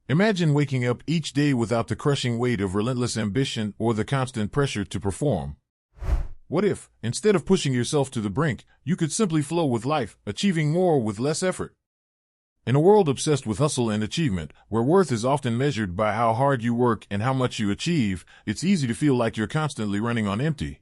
Imagine waking up each day without the crushing weight of relentless ambition or the constant pressure to perform. What if, instead of pushing yourself to the brink, you could simply flow with life, achieving more with less effort? In a world obsessed with hustle and achievement, where worth is often measured by how hard you work and how much you achieve, it's easy to feel like you're constantly running on empty.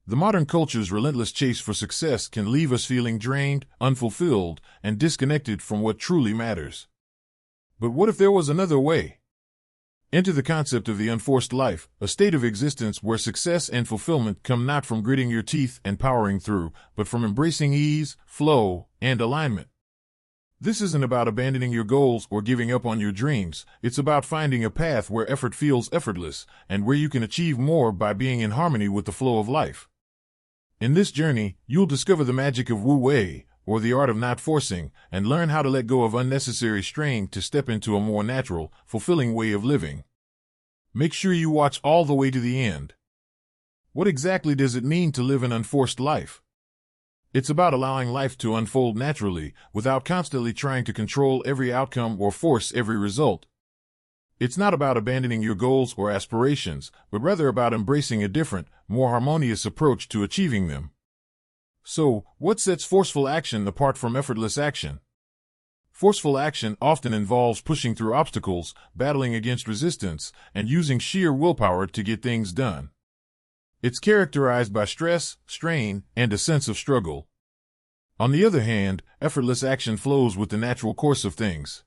The modern culture's relentless chase for success can leave us feeling drained, unfulfilled, and disconnected from what truly matters. But what if there was another way? Enter the concept of the unforced life, a state of existence where success and fulfillment come not from gritting your teeth and powering through, but from embracing ease, flow, and alignment. This isn't about abandoning your goals or giving up on your dreams. It's about finding a path where effort feels effortless and where you can achieve more by being in harmony with the flow of life. In this journey, you'll discover the magic of Wu Wei, or the art of not forcing, and learn how to let go of unnecessary strain to step into a more natural, fulfilling way of living. Make sure you watch all the way to the end. What exactly does it mean to live an unforced life? It's about allowing life to unfold naturally, without constantly trying to control every outcome or force every result. It's not about abandoning your goals or aspirations, but rather about embracing a different, more harmonious approach to achieving them. So, what sets forceful action apart from effortless action? Forceful action often involves pushing through obstacles, battling against resistance, and using sheer willpower to get things done. It's characterized by stress, strain, and a sense of struggle. On the other hand, effortless action flows with the natural course of things.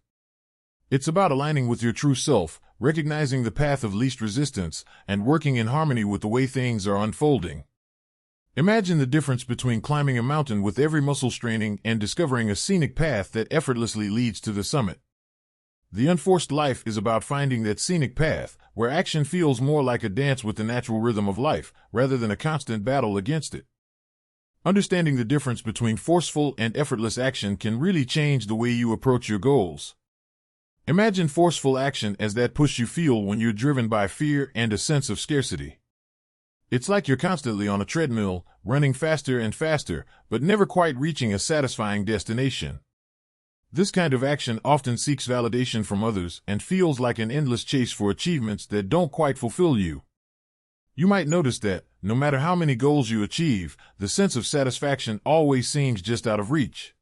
It's about aligning with your true self, recognizing the path of least resistance, and working in harmony with the way things are unfolding. Imagine the difference between climbing a mountain with every muscle straining and discovering a scenic path that effortlessly leads to the summit. The unforced life is about finding that scenic path, where action feels more like a dance with the natural rhythm of life, rather than a constant battle against it. Understanding the difference between forceful and effortless action can really change the way you approach your goals. Imagine forceful action as that push you feel when you're driven by fear and a sense of scarcity. It's like you're constantly on a treadmill, running faster and faster, but never quite reaching a satisfying destination. This kind of action often seeks validation from others and feels like an endless chase for achievements that don't quite fulfill you. You might notice that, no matter how many goals you achieve, the sense of satisfaction always seems just out of reach.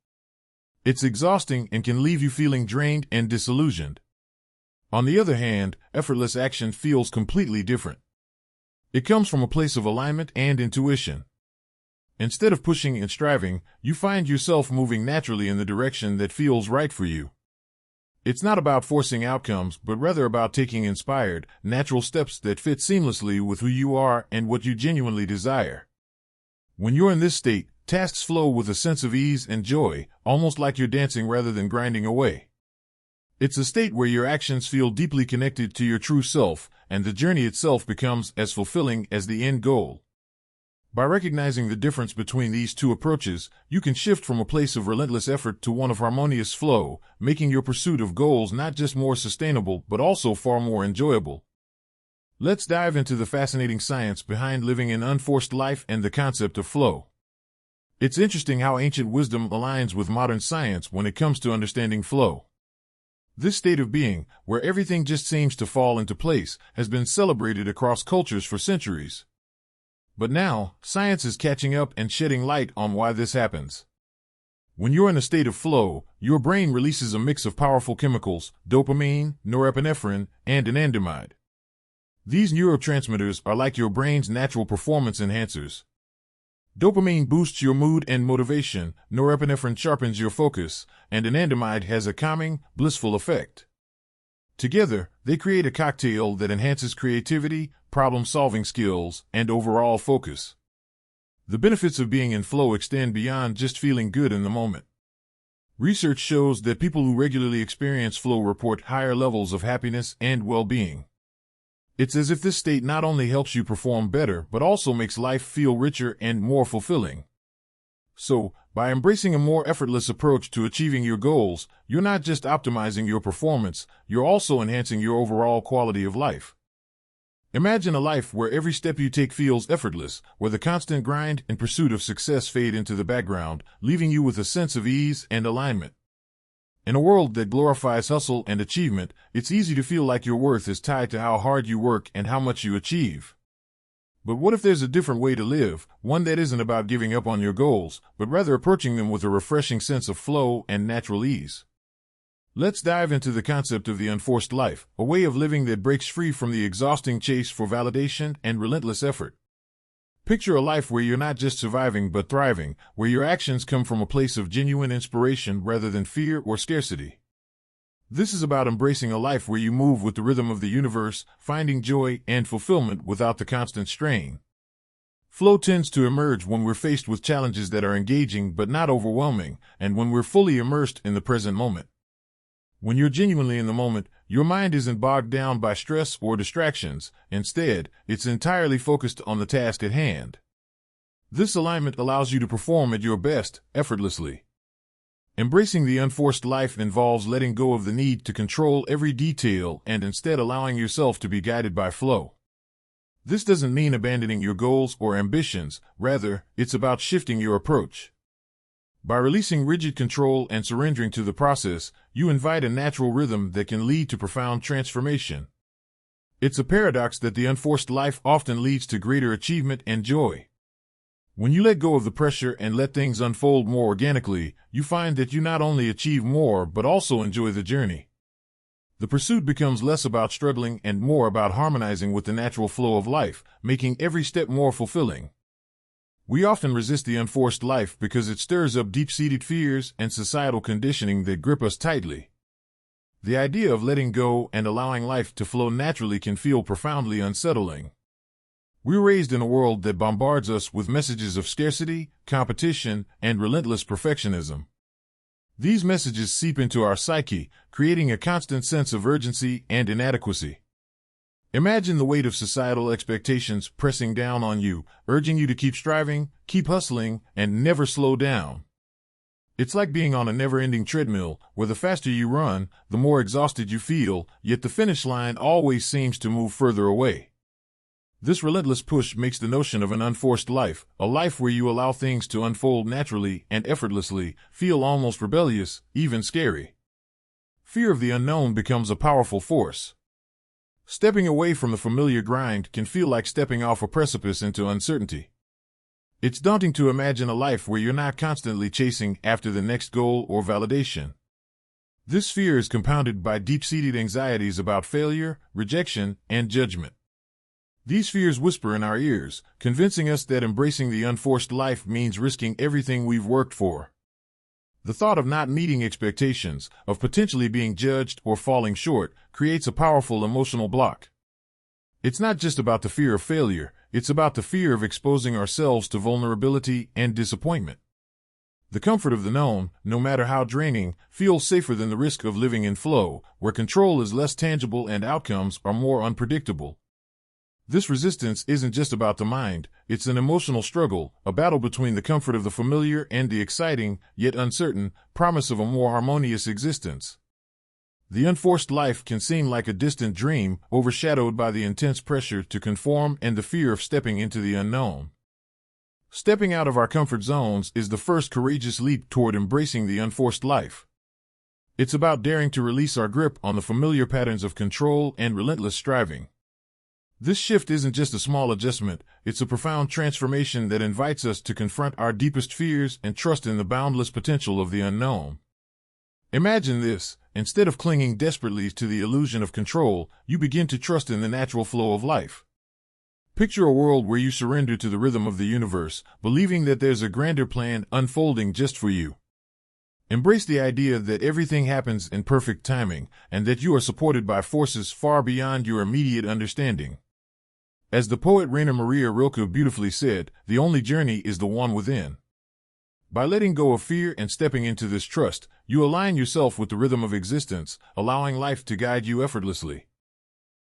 It's exhausting and can leave you feeling drained and disillusioned. On the other hand, effortless action feels completely different. It comes from a place of alignment and intuition. Instead of pushing and striving, you find yourself moving naturally in the direction that feels right for you. It's not about forcing outcomes, but rather about taking inspired, natural steps that fit seamlessly with who you are and what you genuinely desire. When you're in this state, tasks flow with a sense of ease and joy, almost like you're dancing rather than grinding away. It's a state where your actions feel deeply connected to your true self, and the journey itself becomes as fulfilling as the end goal. By recognizing the difference between these two approaches, you can shift from a place of relentless effort to one of harmonious flow, making your pursuit of goals not just more sustainable but also far more enjoyable. Let's dive into the fascinating science behind living an unforced life and the concept of flow. It's interesting how ancient wisdom aligns with modern science when it comes to understanding flow. This state of being, where everything just seems to fall into place, has been celebrated across cultures for centuries. But now, science is catching up and shedding light on why this happens. When you're in a state of flow, your brain releases a mix of powerful chemicals, dopamine, norepinephrine, and anandamide. These neurotransmitters are like your brain's natural performance enhancers. Dopamine boosts your mood and motivation, norepinephrine sharpens your focus, and anandamide has a calming, blissful effect. Together, they create a cocktail that enhances creativity, problem-solving skills, and overall focus. The benefits of being in flow extend beyond just feeling good in the moment. Research shows that people who regularly experience flow report higher levels of happiness and well-being. It's as if this state not only helps you perform better, but also makes life feel richer and more fulfilling. So, by embracing a more effortless approach to achieving your goals, you're not just optimizing your performance, you're also enhancing your overall quality of life. Imagine a life where every step you take feels effortless, where the constant grind and pursuit of success fade into the background, leaving you with a sense of ease and alignment. In a world that glorifies hustle and achievement, it's easy to feel like your worth is tied to how hard you work and how much you achieve. But what if there's a different way to live, one that isn't about giving up on your goals, but rather approaching them with a refreshing sense of flow and natural ease? Let's dive into the concept of the unforced life, a way of living that breaks free from the exhausting chase for validation and relentless effort. Picture a life where you're not just surviving but thriving, where your actions come from a place of genuine inspiration rather than fear or scarcity. This is about embracing a life where you move with the rhythm of the universe, finding joy and fulfillment without the constant strain. Flow tends to emerge when we're faced with challenges that are engaging but not overwhelming, and when we're fully immersed in the present moment. When you're genuinely in the moment, your mind isn't bogged down by stress or distractions. Instead, it's entirely focused on the task at hand. This alignment allows you to perform at your best, effortlessly. Embracing the unforced life involves letting go of the need to control every detail and instead allowing yourself to be guided by flow. This doesn't mean abandoning your goals or ambitions. Rather, it's about shifting your approach. By releasing rigid control and surrendering to the process, you invite a natural rhythm that can lead to profound transformation. It's a paradox that the unforced life often leads to greater achievement and joy. When you let go of the pressure and let things unfold more organically, you find that you not only achieve more but also enjoy the journey. The pursuit becomes less about struggling and more about harmonizing with the natural flow of life, making every step more fulfilling. We often resist the unforced life because it stirs up deep-seated fears and societal conditioning that grip us tightly. The idea of letting go and allowing life to flow naturally can feel profoundly unsettling. We're raised in a world that bombards us with messages of scarcity, competition, and relentless perfectionism. These messages seep into our psyche, creating a constant sense of urgency and inadequacy. Imagine the weight of societal expectations pressing down on you, urging you to keep striving, keep hustling, and never slow down. It's like being on a never-ending treadmill, where the faster you run, the more exhausted you feel, yet the finish line always seems to move further away. This relentless push makes the notion of an unforced life, a life where you allow things to unfold naturally and effortlessly, feel almost rebellious, even scary. Fear of the unknown becomes a powerful force. Stepping away from the familiar grind can feel like stepping off a precipice into uncertainty. It's daunting to imagine a life where you're not constantly chasing after the next goal or validation. This fear is compounded by deep-seated anxieties about failure, rejection, and judgment. These fears whisper in our ears, convincing us that embracing the unforced life means risking everything we've worked for. The thought of not meeting expectations, of potentially being judged or falling short, creates a powerful emotional block. It's not just about the fear of failure, it's about the fear of exposing ourselves to vulnerability and disappointment. The comfort of the known, no matter how draining, feels safer than the risk of living in flow, where control is less tangible and outcomes are more unpredictable. This resistance isn't just about the mind, it's an emotional struggle, a battle between the comfort of the familiar and the exciting, yet uncertain, promise of a more harmonious existence. The unforced life can seem like a distant dream, overshadowed by the intense pressure to conform and the fear of stepping into the unknown. Stepping out of our comfort zones is the first courageous leap toward embracing the unforced life. It's about daring to release our grip on the familiar patterns of control and relentless striving. This shift isn't just a small adjustment, it's a profound transformation that invites us to confront our deepest fears and trust in the boundless potential of the unknown. Imagine this: instead of clinging desperately to the illusion of control, you begin to trust in the natural flow of life. Picture a world where you surrender to the rhythm of the universe, believing that there's a grander plan unfolding just for you. Embrace the idea that everything happens in perfect timing, and that you are supported by forces far beyond your immediate understanding. As the poet Rainer Maria Rilke beautifully said, the only journey is the one within. By letting go of fear and stepping into this trust, you align yourself with the rhythm of existence, allowing life to guide you effortlessly.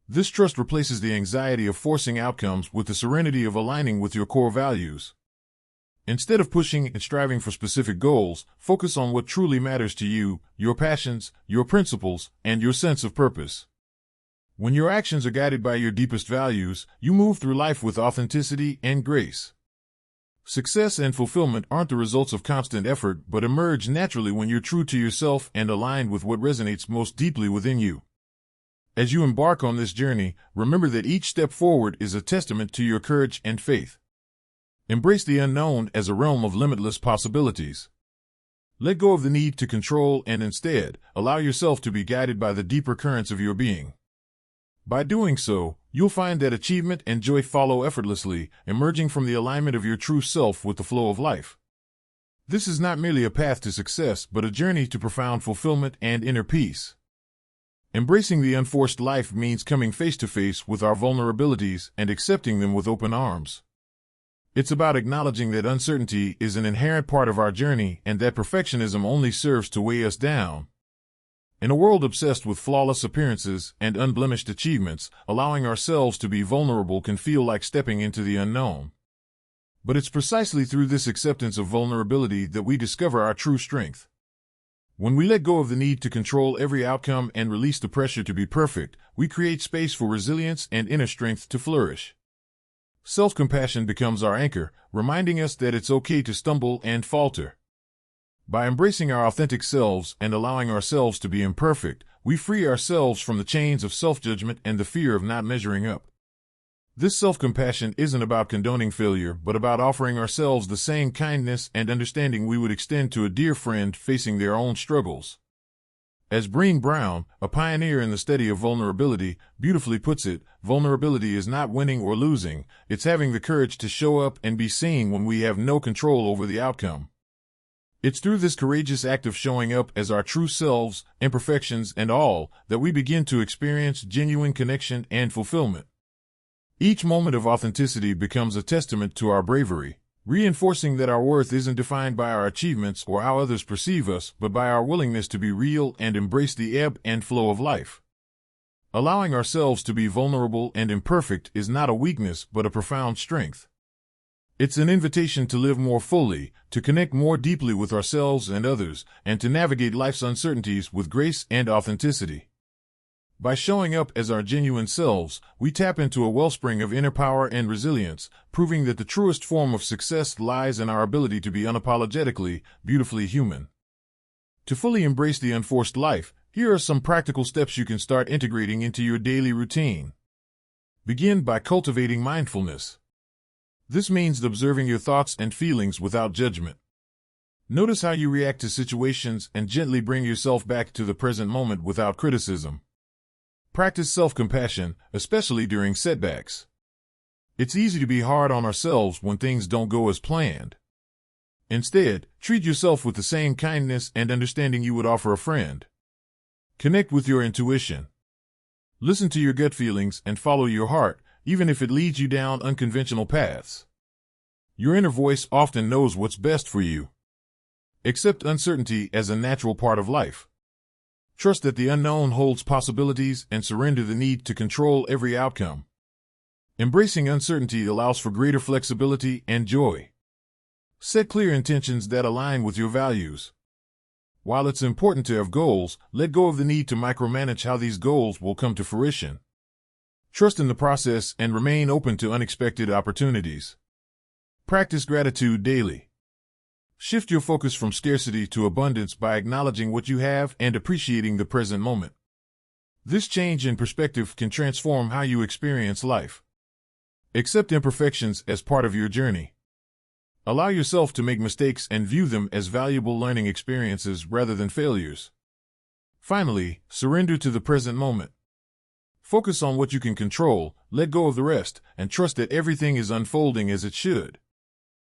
This trust replaces the anxiety of forcing outcomes with the serenity of aligning with your core values. Instead of pushing and striving for specific goals, focus on what truly matters to you, your passions, your principles, and your sense of purpose. When your actions are guided by your deepest values, you move through life with authenticity and grace. Success and fulfillment aren't the results of constant effort, but emerge naturally when you're true to yourself and aligned with what resonates most deeply within you. As you embark on this journey, remember that each step forward is a testament to your courage and faith. Embrace the unknown as a realm of limitless possibilities. Let go of the need to control and instead, allow yourself to be guided by the deeper currents of your being. By doing so, you'll find that achievement and joy follow effortlessly, emerging from the alignment of your true self with the flow of life. This is not merely a path to success, but a journey to profound fulfillment and inner peace. Embracing the unforced life means coming face to face with our vulnerabilities and accepting them with open arms. It's about acknowledging that uncertainty is an inherent part of our journey and that perfectionism only serves to weigh us down. In a world obsessed with flawless appearances and unblemished achievements, allowing ourselves to be vulnerable can feel like stepping into the unknown. But it's precisely through this acceptance of vulnerability that we discover our true strength. When we let go of the need to control every outcome and release the pressure to be perfect, we create space for resilience and inner strength to flourish. Self-compassion becomes our anchor, reminding us that it's okay to stumble and falter. By embracing our authentic selves and allowing ourselves to be imperfect, we free ourselves from the chains of self-judgment and the fear of not measuring up. This self-compassion isn't about condoning failure, but about offering ourselves the same kindness and understanding we would extend to a dear friend facing their own struggles. As Brené Brown, a pioneer in the study of vulnerability, beautifully puts it, vulnerability is not winning or losing, it's having the courage to show up and be seen when we have no control over the outcome. It's through this courageous act of showing up as our true selves, imperfections and all, that we begin to experience genuine connection and fulfillment. Each moment of authenticity becomes a testament to our bravery, reinforcing that our worth isn't defined by our achievements or how others perceive us, but by our willingness to be real and embrace the ebb and flow of life. Allowing ourselves to be vulnerable and imperfect is not a weakness but a profound strength. It's an invitation to live more fully, to connect more deeply with ourselves and others, and to navigate life's uncertainties with grace and authenticity. By showing up as our genuine selves, we tap into a wellspring of inner power and resilience, proving that the truest form of success lies in our ability to be unapologetically, beautifully human. To fully embrace the unforced life, here are some practical steps you can start integrating into your daily routine. Begin by cultivating mindfulness. This means observing your thoughts and feelings without judgment. Notice how you react to situations and gently bring yourself back to the present moment without criticism. Practice self-compassion, especially during setbacks. It's easy to be hard on ourselves when things don't go as planned. Instead, treat yourself with the same kindness and understanding you would offer a friend. Connect with your intuition. Listen to your gut feelings and follow your heart, even if it leads you down unconventional paths. Your inner voice often knows what's best for you. Accept uncertainty as a natural part of life. Trust that the unknown holds possibilities and surrender the need to control every outcome. Embracing uncertainty allows for greater flexibility and joy. Set clear intentions that align with your values. While it's important to have goals, let go of the need to micromanage how these goals will come to fruition. Trust in the process and remain open to unexpected opportunities. Practice gratitude daily. Shift your focus from scarcity to abundance by acknowledging what you have and appreciating the present moment. This change in perspective can transform how you experience life. Accept imperfections as part of your journey. Allow yourself to make mistakes and view them as valuable learning experiences rather than failures. Finally, surrender to the present moment. Focus on what you can control, let go of the rest, and trust that everything is unfolding as it should.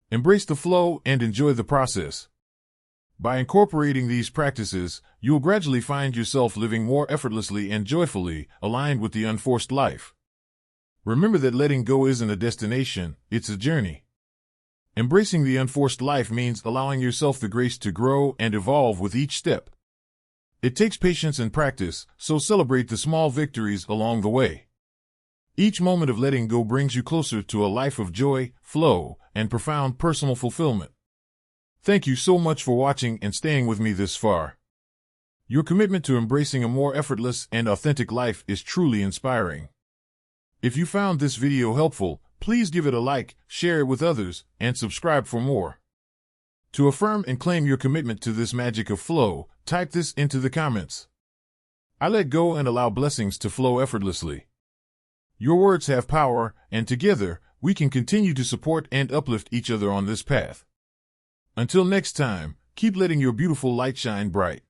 Embrace the flow and enjoy the process. By incorporating these practices, you'll gradually find yourself living more effortlessly and joyfully, aligned with the unforced life. Remember that letting go isn't a destination, it's a journey. Embracing the unforced life means allowing yourself the grace to grow and evolve with each step. It takes patience and practice, so celebrate the small victories along the way. Each moment of letting go brings you closer to a life of joy, flow, and profound personal fulfillment. Thank you so much for watching and staying with me this far. Your commitment to embracing a more effortless and authentic life is truly inspiring. If you found this video helpful, Please give it a like, share it with others, and subscribe for more. To affirm and claim your commitment to this magic of flow, type this into the comments. I let go and allow blessings to flow effortlessly. Your words have power, and together, we can continue to support and uplift each other on this path. Until next time, keep letting your beautiful light shine bright.